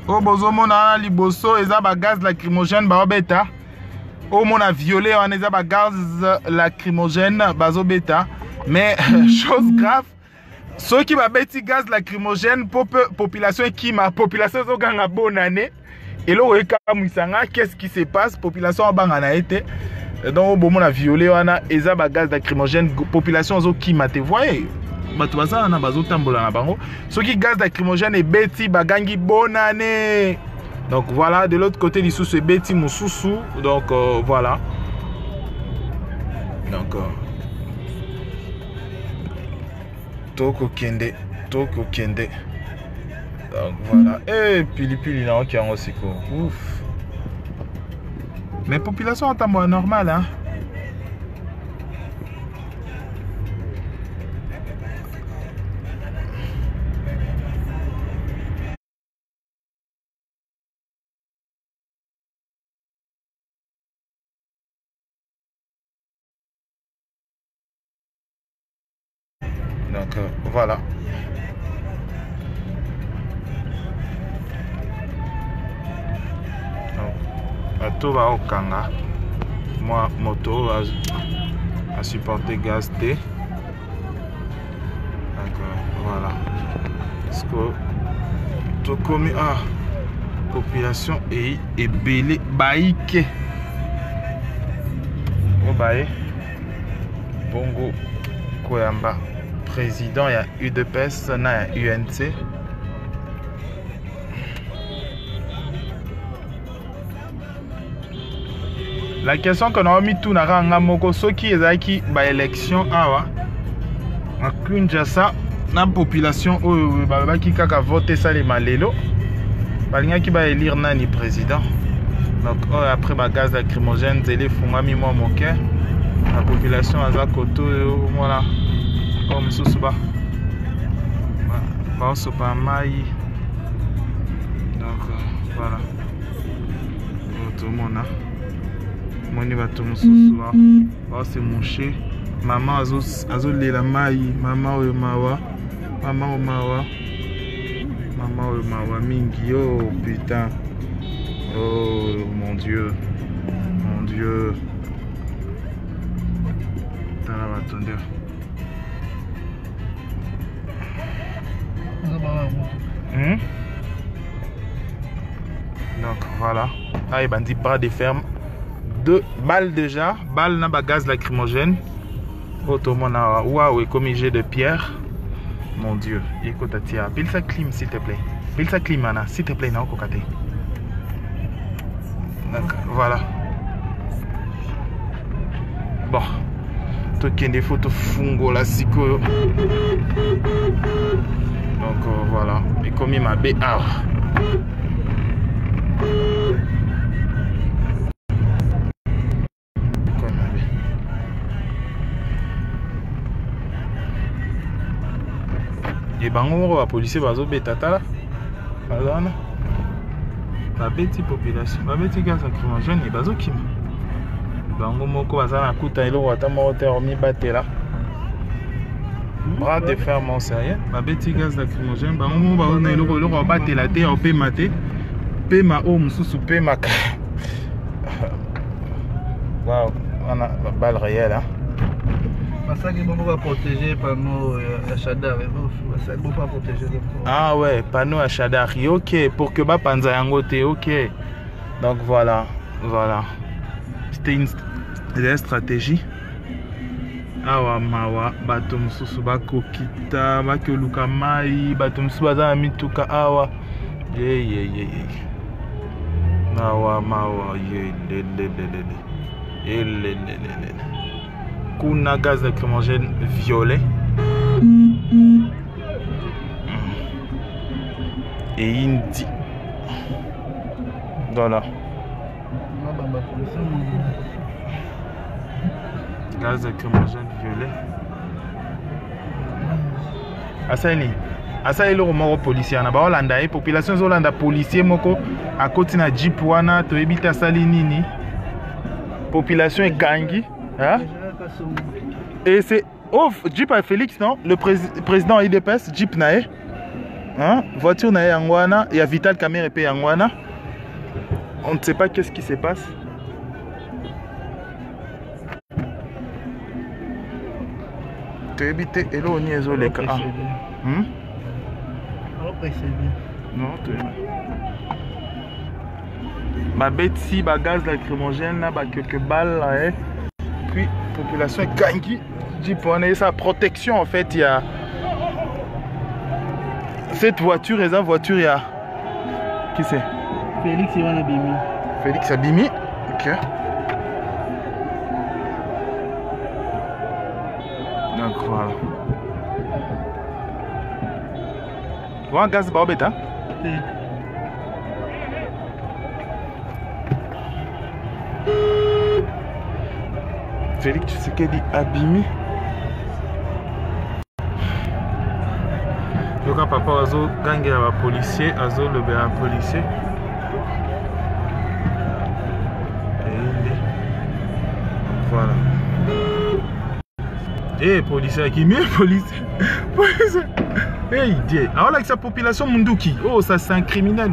O bozomona liboso eza ba gaz lacrymogène ba obeta. O mona violet on eza ba gaz lacrymogène bazo beta. Mais chose grave, ceux qui va bêti gaz lacrymogène pour population qui ma population zo ganga bonne année. Et là qu'est-ce qui se passe? Population a bangana été. Donc bon mona violet wana eza ba gaz lacrymogène population zo qui ma te voyez. Bato baza na bazo tambola na bango. Ceux qui gaz lacrymogène et bêti bagangi bonne année. Donc voilà, de l'autre côté du sous c'est bêti moussousou. Donc voilà. Donc Toko Kende. Donc voilà. Et pili là qui en aussi quoi. Ouf. Mais population en temps normal hein. Donc voilà. Bato va au Kanga. Moi, moto a supporté gaz T. D'accord, voilà. Parce que tout comme population est belé baïke. Au baï. Bongo Koyamba. Président, il y a UDPS, il y a UNC. La question qu'on a mis tout na ranga moko ceux qui ezaki ba élection awa na Kinshasa na population oyo ba ki kaka voter ça les malelo balinga ki ba élire nani président. Donc après ba gaz lacrymogène zélé fungami moi moke la population aza koto voilà comme sosuba ba sopa mai. Donc voilà tout le monde Moni bato mususu wa se mouché maman azo lela mai maman oyo mawa mingi oh putain oh mon dieu tala batonde donc voilà là il bandit pas de ferme 2 balles déjà, balles na ba gaz lacrymogène. Automona waouh, comme jet de pierre. Mon dieu, écoute tia, pile sa clim s'il te plaît. Pile sa clim ana, s'il te plaît na kokate. Donc voilà. Bon. Token des photos fungo la siko. Donc voilà, et comme il m'a BR. Et bango ba policier bazo betata là. Bazana. Ba beti population, ba beti gaz lacrymogène et bazo kim. Bango moko bazana kuta elo wata mo terre mi batela. Bras de fer mon sérieux. Ba beti gaz lacrymogène bango mo ba na elo ko batela te o pe maté. Pe ma o mususu pe ma. Waouh, on a la balle réelle hein. Ça qui va protéger panneau Achadar. Bon pas protéger. Ah ouais, panneau Achadar. Ok, pour que ba panza yangote. Ok. Donc voilà, voilà. C'était une stratégie. Awa mawa bato mususu bakokita bakoluka mai bato mususu baza mituka awa. Ye. Awa mawa ye le. Kuna gaz lacrymogène violet et indi. Voilà. Gaz lacrymogène violet. Asa le moko policier na ba Hollanda population Hollanda policier moko à côté na jeep wana to ebita sali nini. Population est gangi, hein? Et c'est oh Jeep à Félix non? Le président IDPS Jeep nae. Hein? Voiture na Yangwana, il y a Vital Caméra et Yangwana. On ne sait pas qu'est-ce qui se passe. Tu habites et là on y est au leka. Non, tu es bien. Ma bête si, ma gaz lacrymogène, là, quelques balles là, hein. Puis population gangi. Dis pour sa protection en fait, il y a cette voiture et sa voiture il y a qui c'est? Félix Abimi. Félix Abimi. Ok. Donc voilà. Voilà gaz barbeta. Félix Tshisekedi Abimi. Donc papa azo gangue à policier, azo le un policier. Voilà. Eh policier qui mieux policier. Policier. Hey Dieu. Alors là avec sa population Munduki. Oh ça c'est un criminel.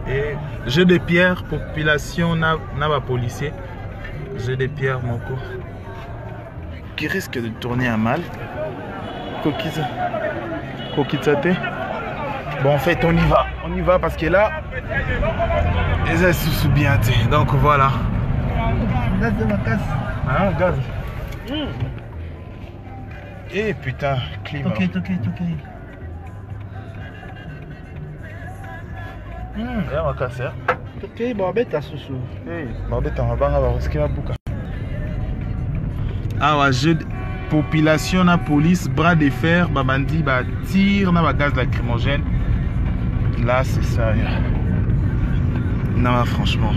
Et jeu de pierre, population n'a pas policier. Jeu de pierre, mon coup. Qui risque de tourner à mal. Kokizate. Bon, en fait, on y va parce que là, les ailes sont bien. Donc voilà. Gaz de ma casse. Hein, gaz. Et putain, climat. Ok. Ya makasi ya. Ok, barbeta susu. Barbeta mabanga baroskela buka. Awa je population na police bras de fer babandi ba tire na ba gaz lacrymogène. Là c'est ça. Non franchement.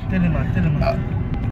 Tellement.